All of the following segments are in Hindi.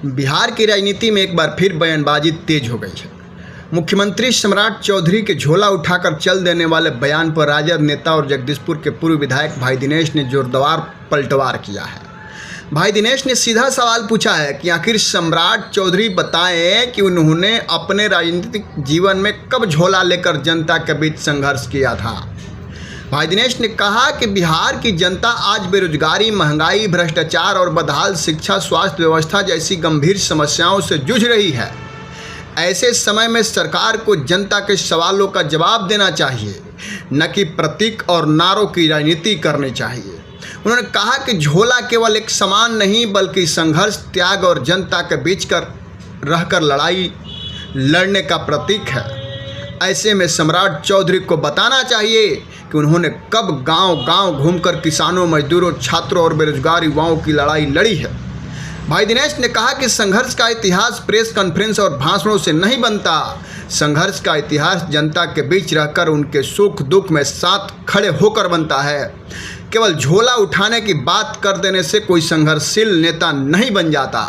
बिहार की राजनीति में एक बार फिर बयानबाजी तेज हो गई है। मुख्यमंत्री सम्राट चौधरी के झोला उठाकर चल देने वाले बयान पर राजद नेता और जगदीशपुर के पूर्व विधायक भाई दिनेश ने जोरदार पलटवार किया है। भाई दिनेश ने सीधा सवाल पूछा है कि आखिर सम्राट चौधरी बताएं कि उन्होंने अपने राजनीतिक जीवन में कब झोला लेकर जनता के बीच संघर्ष किया था। भाई दिनेश ने कहा कि बिहार की जनता आज बेरोजगारी, महंगाई, भ्रष्टाचार और बदहाल शिक्षा, स्वास्थ्य व्यवस्था जैसी गंभीर समस्याओं से जूझ रही है। ऐसे समय में सरकार को जनता के सवालों का जवाब देना चाहिए, न कि प्रतीक और नारों की राजनीति करनी चाहिए। उन्होंने कहा कि झोला केवल एक सामान नहीं बल्कि संघर्ष, त्याग और जनता के बीच रहकर लड़ाई लड़ने का प्रतीक है। ऐसे में सम्राट चौधरी को बताना चाहिए कि उन्होंने कब गांव-गांव घूमकर किसानों, मजदूरों, छात्रों और बेरोजगार युवाओं की लड़ाई लड़ी है। भाई दिनेश ने कहा कि संघर्ष का इतिहास प्रेस कॉन्फ्रेंस और भाषणों से नहीं बनता। संघर्ष का इतिहास जनता के बीच रहकर उनके सुख दुख में साथ खड़े होकर बनता है। केवल झोला उठाने की बात कर देने से कोई संघर्षशील नेता नहीं बन जाता।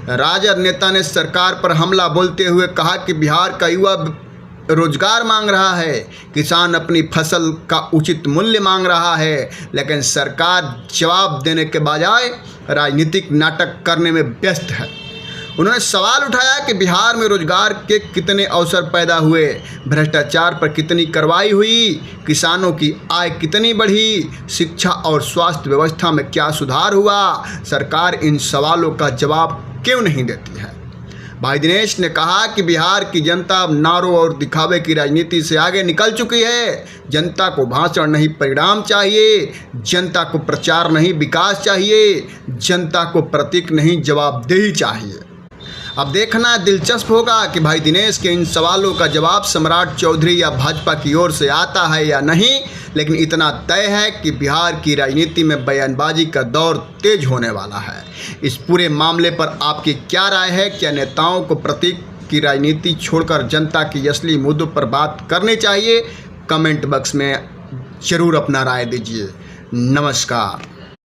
राजद नेता ने सरकार पर हमला बोलते हुए कहा कि बिहार का युवा रोजगार मांग रहा है, किसान अपनी फसल का उचित मूल्य मांग रहा है, लेकिन सरकार जवाब देने के बजाय राजनीतिक नाटक करने में व्यस्त है। उन्होंने सवाल उठाया कि बिहार में रोजगार के कितने अवसर पैदा हुए, भ्रष्टाचार पर कितनी कार्रवाई हुई, किसानों की आय कितनी बढ़ी, शिक्षा और स्वास्थ्य व्यवस्था में क्या सुधार हुआ। सरकार इन सवालों का जवाब क्यों नहीं देती है। भाई दिनेश ने कहा कि बिहार की जनता अब नारों और दिखावे की राजनीति से आगे निकल चुकी है। जनता को भाषण नहीं परिणाम चाहिए, जनता को प्रचार नहीं विकास चाहिए, जनता को प्रतीक नहीं जवाबदेही चाहिए। अब देखना दिलचस्प होगा कि भाई दिनेश के इन सवालों का जवाब सम्राट चौधरी या भाजपा की ओर से आता है या नहीं, लेकिन इतना तय है कि बिहार की राजनीति में बयानबाजी का दौर तेज होने वाला है। इस पूरे मामले पर आपकी क्या राय है? क्या नेताओं को प्रतीक की राजनीति छोड़कर जनता की असली मुद्दों पर बात करनी चाहिए? कमेंट बॉक्स में ज़रूर अपना राय दीजिए। नमस्कार।